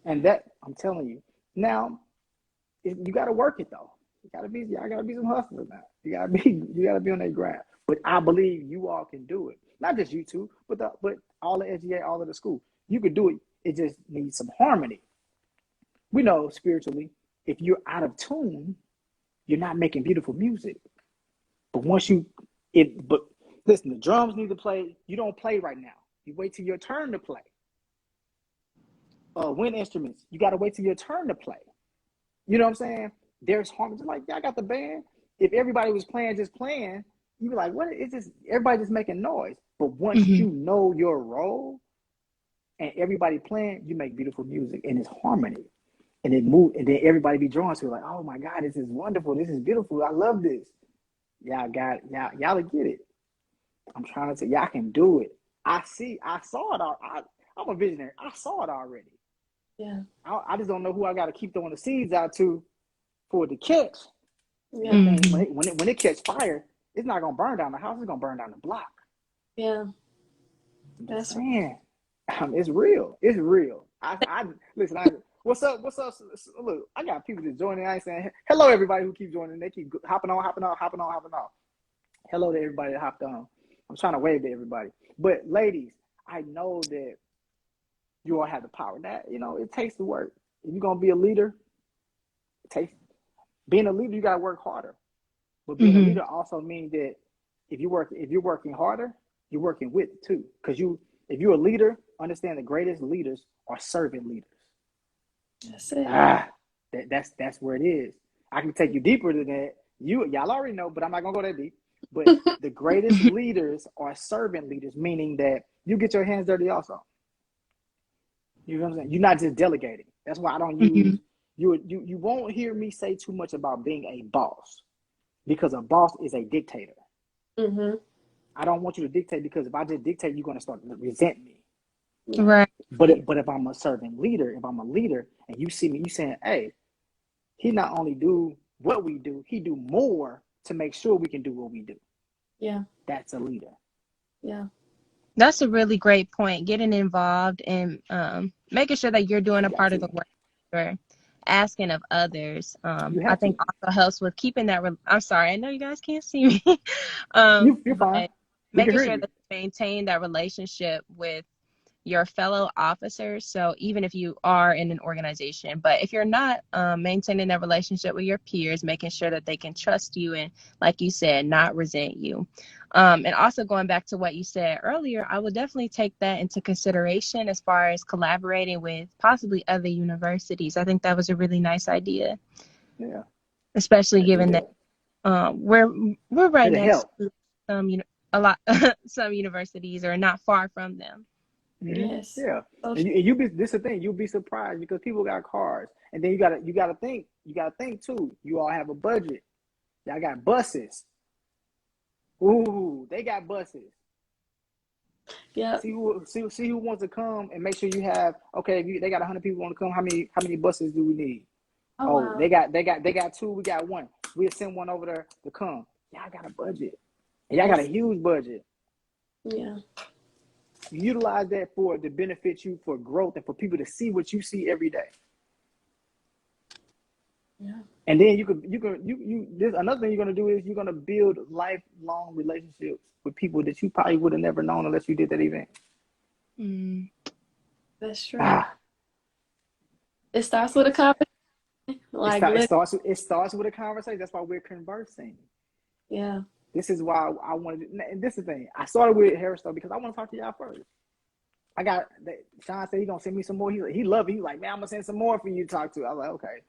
And that, I'm telling you. Now, you got to work it though. I gotta be some hustlers now. You gotta be on that grind. But I believe you all can do it. Not just you two, but all the SGA, all of the school. You could do it. It just needs some harmony. We know spiritually, if you're out of tune, you're not making beautiful music. But but listen, the drums need to play. You don't play right now. You wait till your turn to play. Wind instruments, you got to wait till your turn to play. You know what I'm saying? There's harmony. Just like, I got the band. If everybody was just playing, you'd be like, what? It's just everybody just making noise. But once you know your role and everybody playing, you make beautiful music and it's harmony. And it move, and then everybody be drawn to it, like, oh my God, this is wonderful. This is beautiful. I love this. Y'all got it. Y'all get it. I'm trying to say, y'all can do it. I saw it all. I'm a visionary. I saw it already. Yeah. I just don't know who I got to keep throwing the seeds out to for it to catch. Yeah. When it catch fire, it's not gonna burn down the house. It's gonna burn down the block. Yeah. That's man. It's real. It's real. I listen. What's up? Look, I got people that join in. I ain't saying hello, everybody who keep joining. They keep hopping on. Hello to everybody that hopped on. I'm trying to wave to everybody. But ladies, I know that you all have the power. That it takes the work. If you're gonna be a leader, being a leader, you gotta work harder. But being a leader also means that if you're working harder, you're working with it too. Because if you're a leader, understand the greatest leaders are servant leaders. That's it. That's where it is. I can take you deeper than that. Y'all already know, but I'm not gonna go that deep. But the greatest leaders are servant leaders, meaning that you get your hands dirty also. You know what I'm saying? You're not just delegating. That's why I don't use you won't hear me say too much about being a boss, because a boss is a dictator. I don't want you to dictate, because if I just dictate, you're gonna start to resent me. Right. But if I'm a servant leader, if I'm a leader and you see me, you saying, hey, he not only do what we do, he do more to make sure we can do what we do. Yeah. That's a leader. Yeah. That's a really great point. Getting involved and making sure that you're doing a part of the work, or asking of others. I think also helps with keeping that. I'm sorry, I know you guys can't see me. You're fine. Making sure that you maintain that relationship with your fellow officers. So even if you are in an organization, but if you're not, maintaining that relationship with your peers, making sure that they can trust you and, like you said, not resent you. And also going back to what you said earlier, I would definitely take that into consideration as far as collaborating with possibly other universities. I think that was a really nice idea. Yeah. Especially given that we're right next to some universities are not far from them. Yes. Yeah. And this is the thing, you'll be surprised because people got cars. And then you gotta think too. You all have a budget. Y'all got buses. Ooh, they got buses. Yeah. See who wants to come, and make sure you have, okay, if they got 100 people want to come, how many buses do we need? Wow. They got 2, we got 1. We'll send one over there to come. Y'all got a budget. And y'all got a huge budget. Yeah. Utilize that to benefit you for growth and for people to see what you see every day. Yeah. And then there's another thing you're gonna do is you're gonna build lifelong relationships with people that you probably would have never known unless you did that event. That's true. It starts with a conversation. It starts with a conversation. That's why we're conversing. Yeah. This is why I wanted to, and this is the thing. I started with Harris-Stowe because I want to talk to y'all first. Sean said he's gonna send me some more. He loved it. He's like, man, I'm gonna send some more for you to talk to. I was like, okay.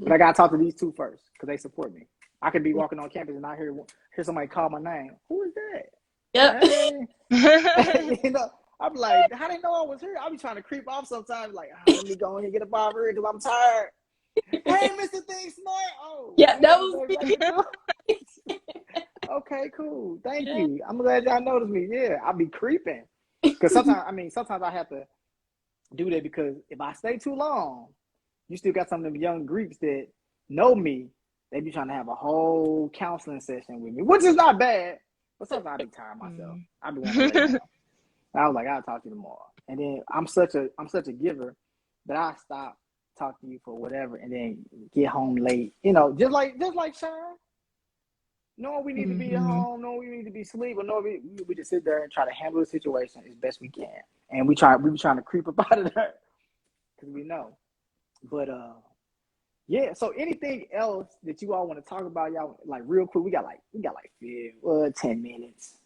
But I gotta talk to these 2 first because they support me. I could be walking on campus and I hear somebody call my name. Who is that? Yep. Hey. I'm like, how they know I was here? I'll be trying to creep off sometimes. Like, let me go in and get a barber because I'm tired. Hey, Mr.ThinkSmart. Oh, yeah, that was me. Okay, cool. Thank you. I'm glad y'all noticed me. Yeah, I'll be creeping. Because sometimes I have to do that because if I stay too long, you still got some of them young Greeks that know me they be trying to have a whole counseling session with me, which is not bad. But sometimes I be tired myself. I be wanting to lay down. I was like, I'll talk to you tomorrow. And then I'm such a giver that I stop talking to you for whatever, and then get home late. You know, just like Sean. Knowing we need to be at home, knowing we need to be asleep, or knowing we just sit there and try to handle the situation as best we can. And we be trying to creep up out of there because we know. But yeah. So anything else that you all want to talk about, y'all, like real quick? We got like 10 minutes.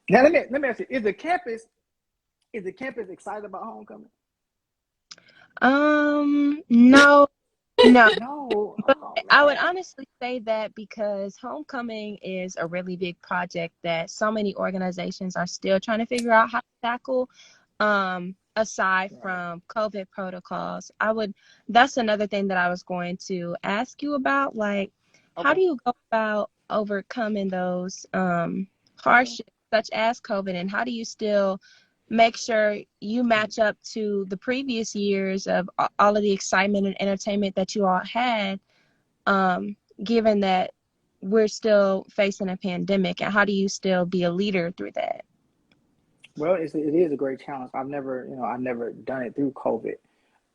Now let me ask you: Is the campus excited about homecoming? No. No. But I would honestly say that because homecoming is a really big project that so many organizations are still trying to figure out how to tackle. Aside from COVID protocols, that's another thing that I was going to ask you about. Like, how do you go about overcoming those hardships such as COVID, and how do you still make sure you match up to the previous years of all of the excitement and entertainment that you all had, given that we're still facing a pandemic, and how do you still be a leader through that? Well, it is a great challenge. I've never done it through COVID.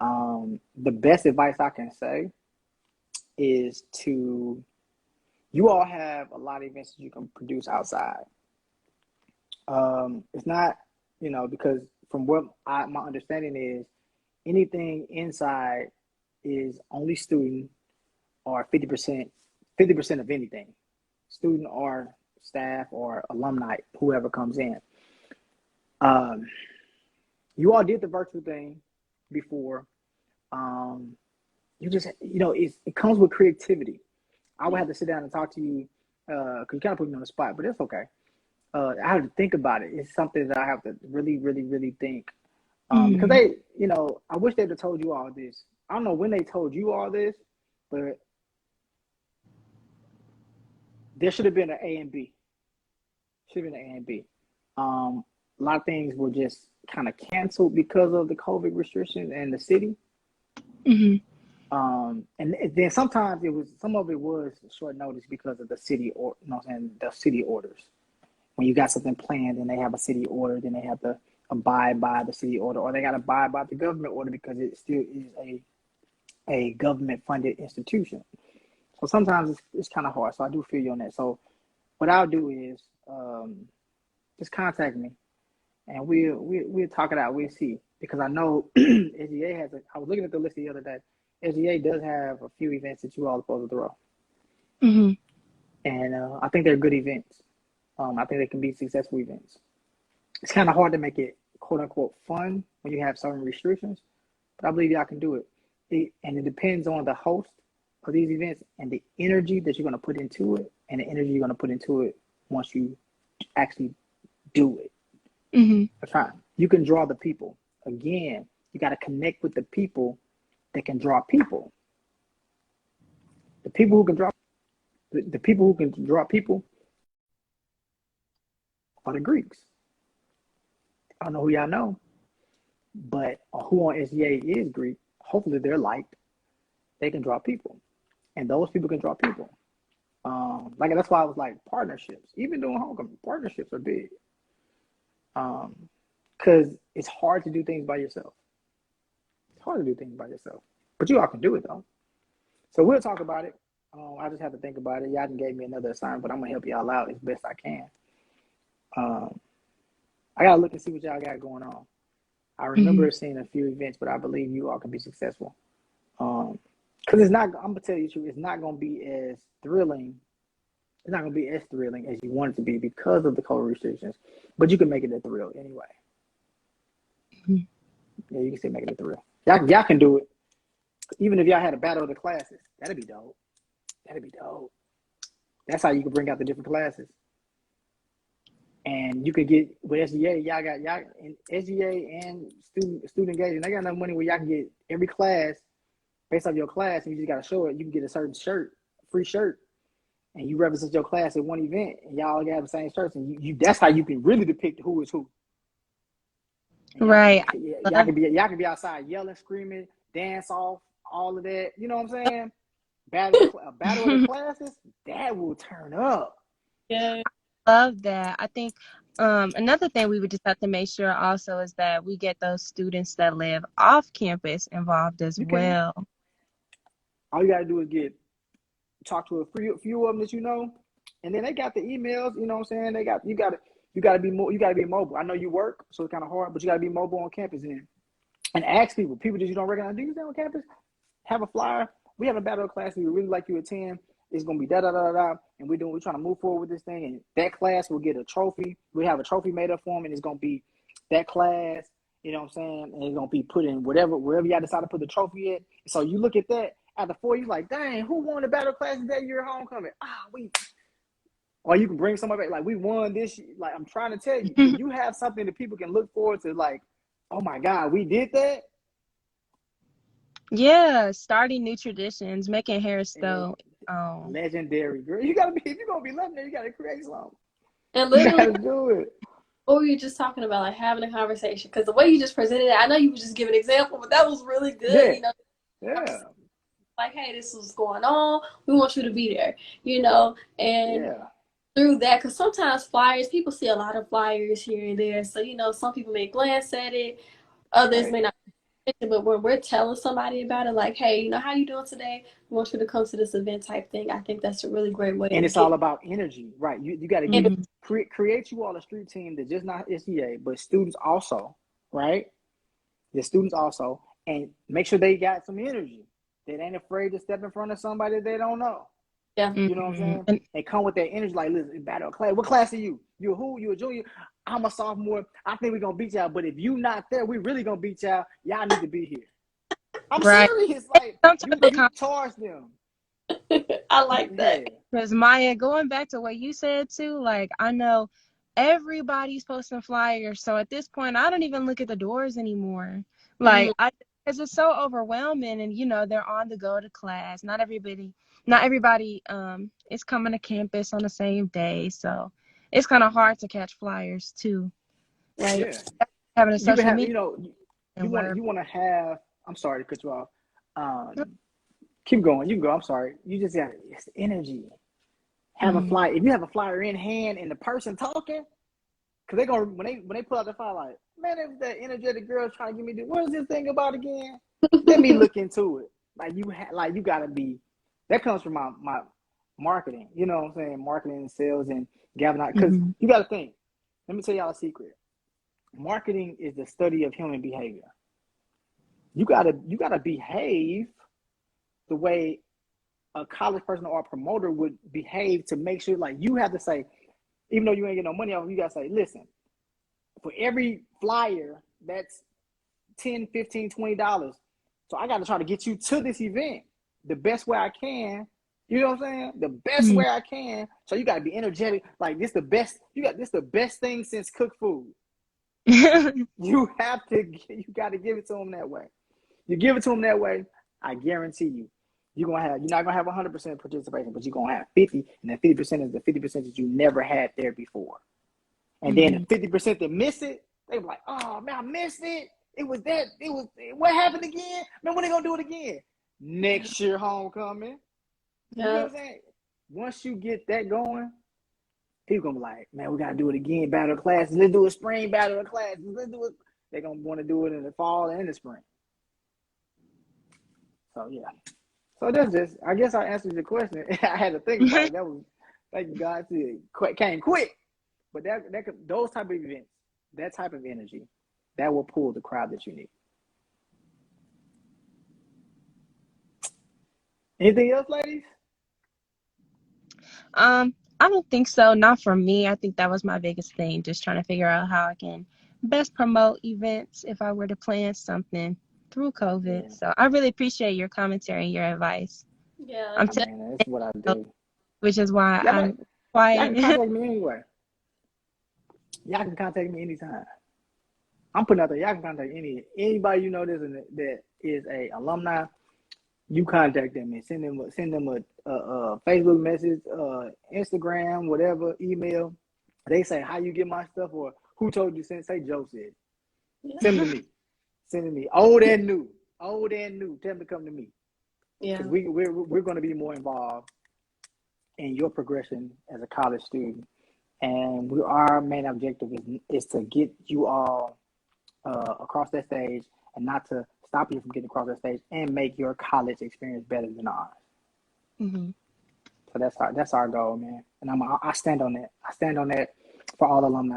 The best advice I can say is you all have a lot of events that you can produce outside. It's not, because from what my understanding is, anything inside is only student or 50% of anything, student or staff or alumni, whoever comes in. You all did the virtual thing before. You just, it comes with creativity. I would have to sit down and talk to you, because you kind of put me on the spot, but it's okay. I have to think about it. It's something that I have to really, really, really think. Because they, I wish they'd have told you all this. I don't know when they told you all this, but there should have been an A and B. Should have been an A and B. A lot of things were just kind of canceled because of the COVID restrictions and the city. And then sometimes some of it was short notice because of the city, or the city orders. When you got something planned and they have a city order, then they have to abide by the city order, or they got to abide by the government order because it still is a government-funded institution. So sometimes it's kind of hard. So I do feel you on that. So what I'll do is just contact me, and we'll talk it out. We'll see, because I know SGA has. I was looking at the list the other day. SGA does have a few events that you all are supposed to throw, and I think they're good events. I think they can be successful events. It's kind of hard to make it "quote unquote" fun when you have certain restrictions, but I believe y'all can do it. And it depends on the host of these events and the energy that you're going to put into it, and the energy you're going to put into it once you actually do it. That's fine. You can draw the people. Again, you got to connect with the people that can draw people. The people who can draw people are the Greeks. I don't know who y'all know, but who on SGA is Greek. Hopefully they're liked. They can draw people, and those people can draw people. Like, that's why I was like, partnerships. Even doing homecoming, partnerships are big. Because it's hard to do things by yourself. But you all can do it though. So we'll talk about it. I just have to think about it. Y'all can gave me another assignment, but I'm gonna help y'all out as best I can. I gotta look and see what y'all got going on. I remember seeing a few events, but I believe you all can be successful. Because it's not. I'm gonna tell you the truth. It's not gonna be as thrilling. It's not gonna be as thrilling as you want it to be because of the COVID restrictions. But you can make it a thrill anyway. Yeah, you can still make it a thrill. Y'all can do it. Even if y'all had a battle of the classes, that'd be dope. That's how you can bring out the different classes. And you could get with SGA, y'all in SGA and student engagement. They got enough money where y'all can get every class based off your class, and you just gotta show it. You can get a certain shirt, free shirt, and you represent your class at one event, and y'all have the same shirts, and you that's how you can really depict who is who. And Right. y'all can be outside yelling, screaming, dance off, all of that. You know what I'm saying? Battle of the classes, that will turn up. Yeah. Love that. I think another thing we would just have to make sure also is that we get those students that live off campus involved as well. All you gotta do is talk to a few of them that you know, and then they got the emails. You know what I'm saying? You gotta be mobile. I know you work, so it's kind of hard, but you gotta be mobile on campus and ask people that you don't recognize. Do you stay on campus? Have a flyer. We have a battle class we would really like you to attend. It's gonna be da da da da, and we're trying to move forward with this thing. And that class will get a trophy. We have a trophy made up for them, and it's gonna be that class. You know what I'm saying? And it's gonna be put in wherever y'all decide to put the trophy at. So you look at that after 4, you like, dang, who won the battle classes that year at homecoming? Or you can bring somebody back, like, we won this year. Like, I'm trying to tell you, if you have something that people can look forward to, like, oh my God, we did that. Yeah, starting new traditions, making Harris-Stowe. Legendary, girl. You gotta be, if you're gonna be legendary, you gotta create something. And You literally, gotta do it. what were you just talking about, like having a conversation? Because the way you just presented it, I know you were just giving an example, but that was really good. Yeah. You know, Yeah. like, hey, this is going on. We want you to be there. You know, and Yeah. through that, because sometimes flyers, people see a lot of flyers here and there. So, you know, some people may glance at it, others may not. But when we're telling somebody about it, like, hey, you know, how you doing today? We want you to come to this event type thing. I think that's a really great way. And it's all about energy, right? You got to create you all a street team that just not SEA, but students also, right? The students also, and make sure they got some energy. That ain't afraid to step in front of somebody they don't know. Yeah. You know what I'm saying? And come with that energy, like, listen, battle class. What class are you? You who? You a junior? I'm a sophomore. I think we're gonna beat y'all. But if you not there, we really gonna beat y'all. Y'all need to be here. I'm serious. Like, you charge them. I like that. Because Maya, going back to what you said too, like, I know everybody's posting flyers. So at this point, I don't even look at the doors anymore. Like, because it's so overwhelming, and you know, they're on the go to class. Not everybody is coming to campus on the same day. So it's kind of hard to catch flyers too. Like, having a social media. You know, you want to have. I'm sorry to cut you off. Keep going. You can go. I'm sorry. You just got it's energy. Have a flyer. If you have a flyer in hand and the person talking, because they're gonna when they pull out the flyer, like, man, if that energetic girl trying to get me, what is this thing about again? Let me look into it. Like, you gotta be. That comes from my marketing. You know what I'm saying? Marketing and sales and galvanizing. Because you got to think. Let me tell y'all a secret. Marketing is the study of human behavior. You gotta behave the way a college person or a promoter would behave to make sure, like, you have to say, even though you ain't get no money off, you gotta say, listen, for every flyer, that's $10, $15, $20. So I gotta try to get you to this event the best way I can. You know what I'm saying? The best way I can. So you gotta be energetic. Like, this the best thing since cooked food. You gotta give it to them that way. You give it to them that way, I guarantee you're not gonna have 100% participation, but you're gonna have 50, and that 50% is the 50% that you never had there before. And then the 50% that miss it, they be like, oh man, I missed it. What happened again? Man, when they gonna do it again? Next year homecoming. You know what I'm saying? Once you get that going, people gonna be like, man, we gotta do it again, battle of classes. Let's do a spring battle of classes. Let's do it. They're gonna want to do it in the fall and the spring. So yeah. So that's just, I guess I answered your question. I had to think about it. That was, thank you God, it came quick. But those type of events, that type of energy, that will pull the crowd that you need. Anything else, ladies? I don't think so. Not for me. I think that was my biggest thing, just trying to figure out how I can best promote events if I were to plan something through COVID. So I really appreciate your commentary and your advice. Yeah, that's what I do. Which is why I'm quiet. Y'all can contact me anywhere. Y'all can contact me anytime. I'm putting out there. Y'all can contact anybody you know that is a alumni. You contact them and send them a Facebook message, Instagram, whatever, email. They say how you get my stuff or who told you. Say Joe said. Send them to me. Send them to me. Old and new. Old and new. Tell them to come to me. Yeah. Because we're going to be more involved in your progression as a college student. And our main objective is to get you all across that stage, and not to stop you from getting across that stage, and make your college experience better than ours. Mm-hmm. So that's our goal, man. And I stand on that. I stand on that for all alumni,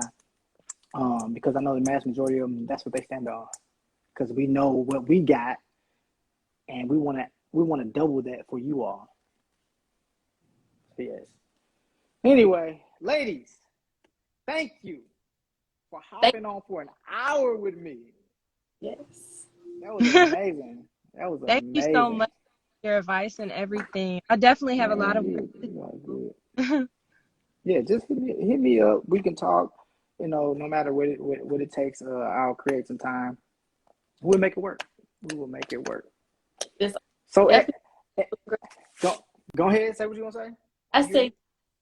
because I know the mass majority of them, that's what they stand on. Because we know what we got, and we want to double that for you all. So yes. Anyway, ladies, thank you for hopping on for an hour with me. Yes. That was amazing. That was Thank amazing. you so much for your advice and everything. I definitely have a lot of work to do. Yeah, just hit me up. We can talk. No matter what it takes. I'll create some time. We'll make it work. We will make it work. It's So, definitely go ahead. Say what you want to say. I say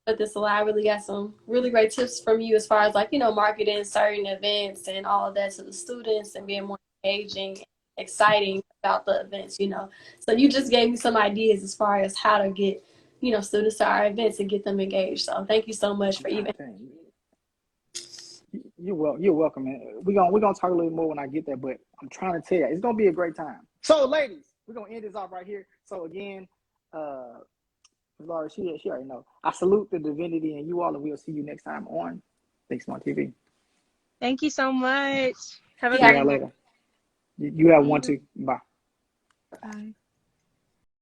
but this a lot. I really got some really great tips from you as far as marketing certain events and all of that to the students and being more engaging, exciting about the events, So you just gave me some ideas as far as how to get, students to our events and get them engaged. So thank you so much for even. You're welcome, man. We're gonna talk a little more when I get there, but I'm trying to tell you, it's gonna be a great time. So, ladies, we're gonna end this off right here. So again, Laura, she already know. I salute the divinity and you all, and we'll see you next time on ThinkSmart TV. Thank you so much. Have a See great y'all later. You have one too. Bye. Bye.